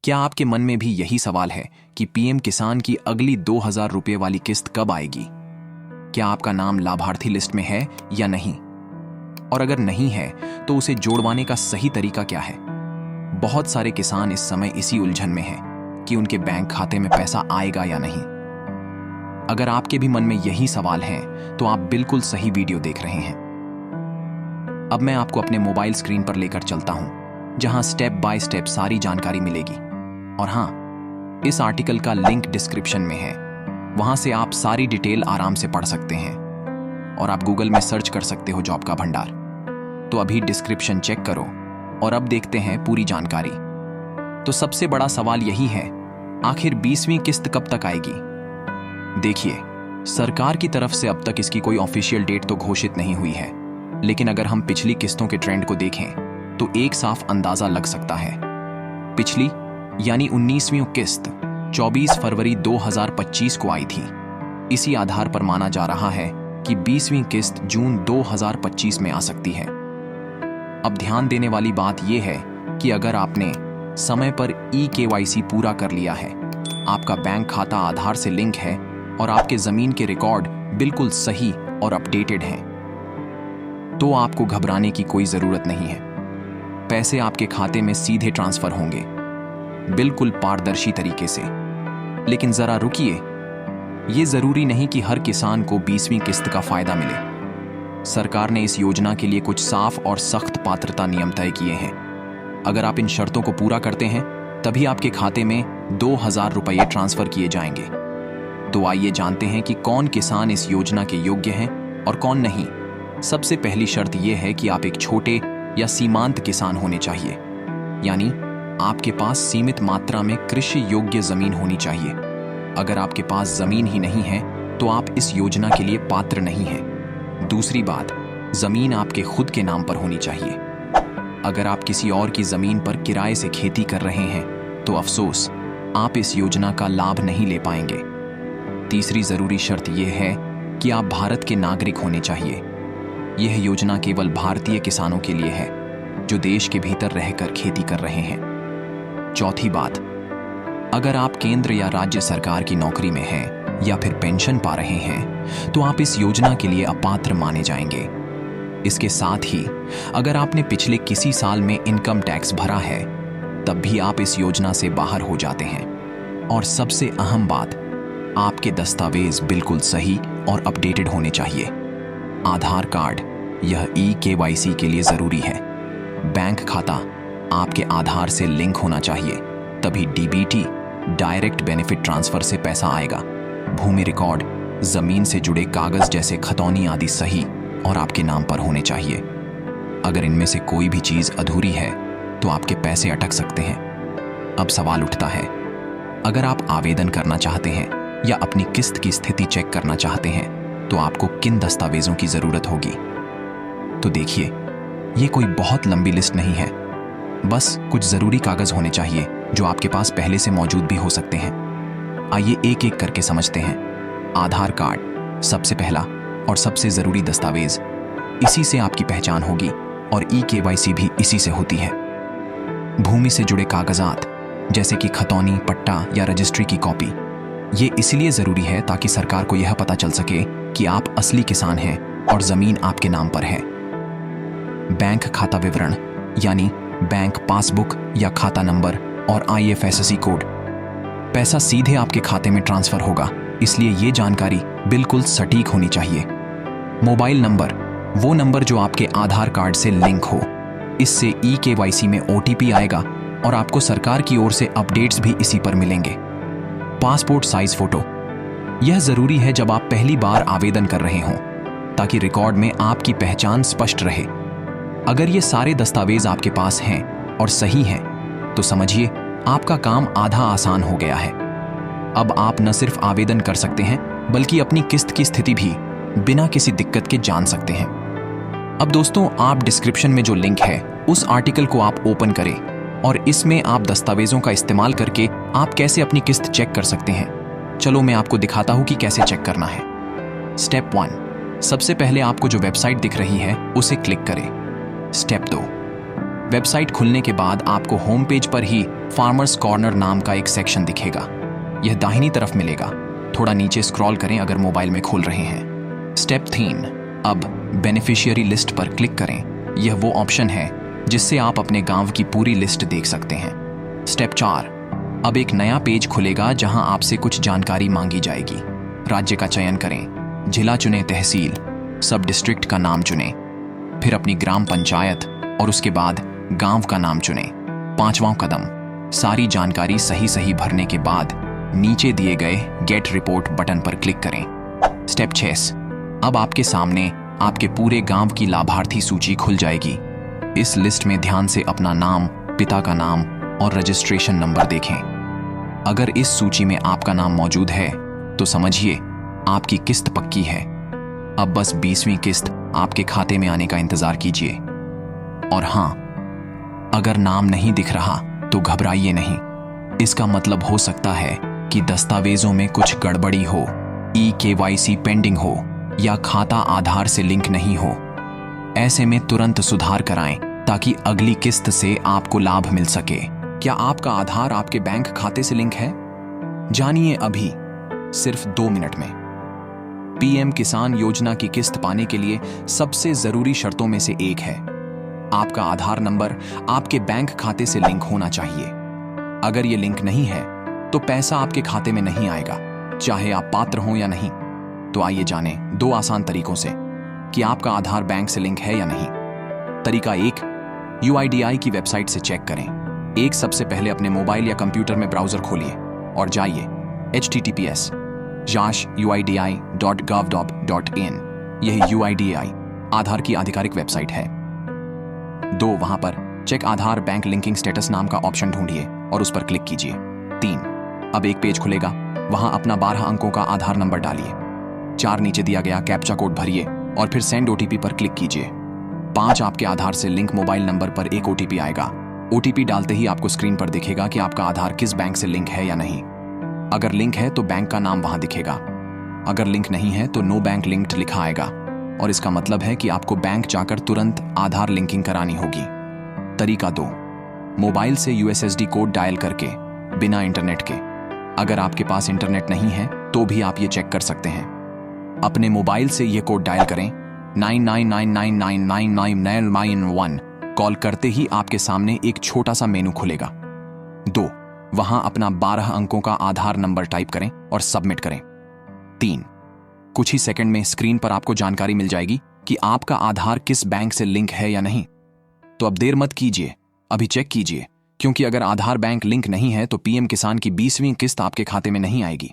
क्या आपके मन में भी यही सवाल है कि पीएम किसान की अगली 2000 रुपये वाली किस्त कब आएगी? क्या आपका नाम लाभार्थी लिस्ट में है या नहीं? और अगर नहीं है तो उसे जोड़वाने का सही तरीका क्या है? बहुत सारे किसान इस समय इसी उलझन में हैं कि उनके बैंक खाते में पैसा आएगा या नहीं। अगर आपके भी मन में यही सवाल हैं तो आप बिल्कुल सही वीडियो देख रहे हैं। अब मैं आपको अपने मोबाइल स्क्रीन पर लेकर चलता हूं, जहां स्टेप बाय स्टेप सारी जानकारी मिलेगी। और हां, इस आर्टिकल का लिंक डिस्क्रिप्शन में है, वहां से आप सारी डिटेल आराम से पढ़ सकते हैं। और आप गूगल में सर्च कर सकते हो जॉब का भंडार। तो अभी डिस्क्रिप्शन चेक करो और अब देखते हैं पूरी जानकारी। तो सबसे बड़ा सवाल यही है, आखिर 20वीं किस्त कब तक आएगी? देखिए, सरकार की तरफ से अब तक इसकी कोई ऑफिशियल डेट तो घोषित नहीं हुई है, लेकिन अगर हम पिछली किस्तों के ट्रेंड को देखें तो एक साफ अंदाजा लग सकता है। पिछली यानी 19वीं किस्त 24 फरवरी 2025 को आई थी। इसी आधार पर माना जा रहा है कि 20वीं किस्त जून 2025 में आ सकती है। अब ध्यान देने वाली बात यह है कि अगर आपने समय पर KYC पूरा कर लिया है, आपका बैंक खाता आधार से लिंक है और आपके जमीन के रिकॉर्ड बिल्कुल सही और अपडेटेड हैं, तो आपको घबराने की कोई जरूरत नहीं है। पैसे आपके खाते में सीधे ट्रांसफर होंगे, बिल्कुल पारदर्शी तरीके से। लेकिन जरा रुकिए, ये जरूरी नहीं कि हर किसान को 20वीं किस्त का फायदा मिले। सरकार ने इस योजना के लिए कुछ साफ और सख्त पात्रता नियम तय किए हैं। अगर आप इन शर्तों को पूरा करते हैं तभी आपके खाते में 2000 रुपये ट्रांसफर किए जाएंगे। तो आइए जानते हैं कि कौन किसान इस योजना के योग्य हैं और कौन नहीं। सबसे पहली शर्त यह है कि आप एक छोटे या सीमांत किसान होने चाहिए, यानी आपके पास सीमित मात्रा में कृषि योग्य जमीन होनी चाहिए। अगर आपके पास जमीन ही नहीं है तो आप इस योजना के लिए पात्र नहीं हैं। दूसरी बात, जमीन आपके खुद के नाम पर होनी चाहिए। अगर आप किसी और की जमीन पर किराए से खेती कर रहे हैं तो अफसोस, आप इस योजना का लाभ नहीं ले पाएंगे। तीसरी जरूरी शर्त यह है कि आप भारत के नागरिक होने चाहिए। यह योजना केवल भारतीय किसानों के लिए है जो देश के भीतर रहकर खेती कर रहे हैं। चौथी बात, अगर आप केंद्र या राज्य सरकार की नौकरी में हैं या फिर पेंशन पा रहे हैं तो आप इस योजना के लिए अपात्र माने जाएंगे। इसके साथ ही अगर आपने पिछले किसी साल में इनकम टैक्स भरा है तब भी आप इस योजना से बाहर हो जाते हैं। और सबसे अहम बात, आपके दस्तावेज बिल्कुल सही और अपडेटेड होने चाहिए। आधार कार्ड, यह KYC के लिए जरूरी है। बैंक खाता आपके आधार से लिंक होना चाहिए, तभी DBT डायरेक्ट बेनिफिट ट्रांसफर से पैसा आएगा। भूमि रिकॉर्ड, जमीन से जुड़े कागज जैसे खतौनी आदि सही और आपके नाम पर होने चाहिए। अगर इनमें से कोई भी चीज अधूरी है तो आपके पैसे अटक सकते हैं। अब सवाल उठता है, अगर आप आवेदन करना चाहते हैं या अपनी किस्त की स्थिति चेक करना चाहते हैं तो आपको किन दस्तावेजों की जरूरत होगी? तो देखिए, ये कोई बहुत लंबी लिस्ट नहीं है, बस कुछ जरूरी कागज होने चाहिए जो आपके पास पहले से मौजूद भी हो सकते हैं। आइए एक एक करके समझते हैं। आधार कार्ड सबसे पहला और सबसे जरूरी दस्तावेज, इसी से आपकी पहचान होगी और KYC भी इसी से होती है। भूमि से जुड़े कागजात जैसे कि खतौनी, पट्टा या रजिस्ट्री की कॉपी, ये इसलिए जरूरी है ताकि सरकार को यह पता चल सके कि आप असली किसान हैं और जमीन आपके नाम पर है। बैंक खाता विवरण यानी बैंक पासबुक या खाता नंबर और IFSC कोड, पैसा सीधे आपके खाते में ट्रांसफर होगा, इसलिए ये जानकारी बिल्कुल सटीक होनी चाहिए। मोबाइल नंबर, वो नंबर जो आपके आधार कार्ड से लिंक हो। इससे KYC में OTP आएगा और आपको सरकार की ओर से अपडेट्स भी इसी पर मिलेंगे। पासपोर्ट साइज फोटो, यह जरूरी है जब आप पहली बार आवेदन कर रहे हों, ताकि रिकॉर्ड में आपकी पहचान स्पष्ट रहे। अगर ये सारे दस्तावेज आपके पास हैं और सही हैं तो समझिए आपका काम आधा आसान हो गया है। अब आप न सिर्फ आवेदन कर सकते हैं बल्कि अपनी किस्त की स्थिति भी बिना किसी दिक्कत के जान सकते हैं। अब दोस्तों, आप डिस्क्रिप्शन में जो लिंक है उस आर्टिकल को आप ओपन करें और इसमें आप दस्तावेजों का इस्तेमाल करके आप कैसे अपनी किस्त चेक कर सकते हैं। चलो मैं आपको दिखाता हूं कि कैसे चेक करना है। स्टेप 1, सबसे पहले आपको जो वेबसाइट दिख रही है उसे क्लिक करें। स्टेप 2, वेबसाइट खुलने के बाद आपको होम पेज पर ही फार्मर्स कॉर्नर नाम का एक सेक्शन दिखेगा। यह दाहिनी तरफ मिलेगा। थोड़ा नीचे स्क्रॉल करें अगर मोबाइल में खोल रहे हैं। स्टेप 3, अब बेनिफिशियरी लिस्ट पर क्लिक करें। यह वो ऑप्शन है जिससे आप अपने गांव की पूरी लिस्ट देख सकते हैं। स्टेप 4, अब एक नया पेज खुलेगा जहां आपसे कुछ जानकारी मांगी जाएगी। राज्य का चयन करें, जिला चुने, तहसील, सब डिस्ट्रिक्ट का नाम चुनें, फिर अपनी ग्राम पंचायत और उसके बाद गांव का नाम चुनें। 5वां कदम, सारी जानकारी सही भरने के बाद नीचे दिए गए गेट रिपोर्ट बटन पर क्लिक करें। स्टेप 6, अब आपके सामने आपके पूरे गांव की लाभार्थी सूची खुल जाएगी। इस लिस्ट में ध्यान से अपना नाम, पिता का नाम और रजिस्ट्रेशन नंबर देखें। अगर इस सूची में आपका नाम मौजूद है तो समझिए आपकी किस्त पक्की है। अब बस 20वीं किस्त आपके खाते में आने का इंतजार कीजिए। और हां, अगर नाम नहीं दिख रहा तो घबराइए नहीं। इसका मतलब हो सकता है कि दस्तावेजों में कुछ गड़बड़ी हो, KYC पेंडिंग हो या खाता आधार से लिंक नहीं हो। ऐसे में तुरंत सुधार कराएं ताकि अगली किस्त से आपको लाभ मिल सके। क्या आपका आधार आपके बैंक खाते से लिंक है? जानिए अभी, सिर्फ 2 मिनट में। PM किसान योजना की किस्त पाने के लिए सबसे जरूरी शर्तों में से एक है, आपका आधार नंबर आपके बैंक खाते से लिंक होना चाहिए। अगर यह लिंक नहीं है तो पैसा आपके खाते में नहीं आएगा, चाहे आप पात्र हों या नहीं। तो आइए जानें 2 आसान तरीकों से कि आपका आधार बैंक से लिंक है या नहीं। तरीका 1, UIDAI की वेबसाइट से चेक करें। सबसे पहले अपने मोबाइल या कंप्यूटर में ब्राउजर खोलिए और जाइए https://uidi.gov.in। यह UIDAI आधार की आधिकारिक वेबसाइट है। 2, वहां पर चेक आधार बैंक लिंकिंग स्टेटस नाम का ऑप्शन ढूंढिए और उस पर क्लिक कीजिए। 3, अब एक पेज खुलेगा, वहां अपना 12 अंकों का आधार नंबर डालिए। 4, नीचे दिया गया कैप्चा कोड भरिए और फिर सेंड OTP पर क्लिक कीजिए। 5, आपके आधार से लिंक मोबाइल नंबर पर एक OTP आएगा। OTP डालते ही आपको स्क्रीन पर दिखेगा कि आपका आधार किस बैंक से लिंक है या नहीं। अगर लिंक है तो बैंक का नाम वहां दिखेगा, अगर लिंक नहीं है तो नो बैंक लिंक्ड लिखा आएगा और इसका मतलब है कि आपको बैंक जाकर तुरंत आधार लिंकिंग करानी होगी। तरीका 2, मोबाइल से USSD कोड डायल करके बिना इंटरनेट के। अगर आपके पास इंटरनेट नहीं है तो भी आप ये चेक कर सकते हैं। अपने मोबाइल से ये कोड डायल करें 9999999991। कॉल करते ही आपके सामने एक छोटा सा मेनू खुलेगा। 2, वहां अपना 12 अंकों का आधार नंबर टाइप करें और सबमिट करें। 3, कुछ ही सेकंड में स्क्रीन पर आपको जानकारी मिल जाएगी कि आपका आधार किस बैंक से लिंक है या नहीं। तो अब देर मत कीजिए, अभी चेक कीजिए, क्योंकि अगर आधार बैंक लिंक नहीं है तो PM किसान की 20वीं किस्त आपके खाते में नहीं आएगी।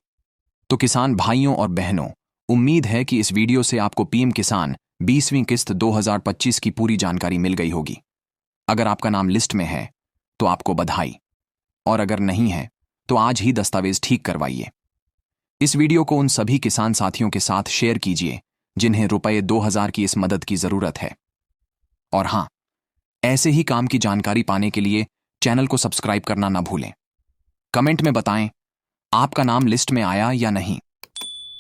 तो किसान भाइयों और बहनों, उम्मीद है कि इस वीडियो से आपको PM किसान 20वीं किस्त 2025 की पूरी जानकारी मिल गई होगी। अगर आपका नाम लिस्ट में है तो आपको बधाई, और अगर नहीं है तो आज ही दस्तावेज ठीक करवाइए। इस वीडियो को उन सभी किसान साथियों के साथ शेयर कीजिए जिन्हें रुपए 2000 की इस मदद की जरूरत है। और हां, ऐसे ही काम की जानकारी पाने के लिए चैनल को सब्सक्राइब करना ना भूलें। कमेंट में बताएं आपका नाम लिस्ट में आया या नहीं।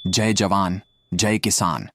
जय जवान, जय किसान।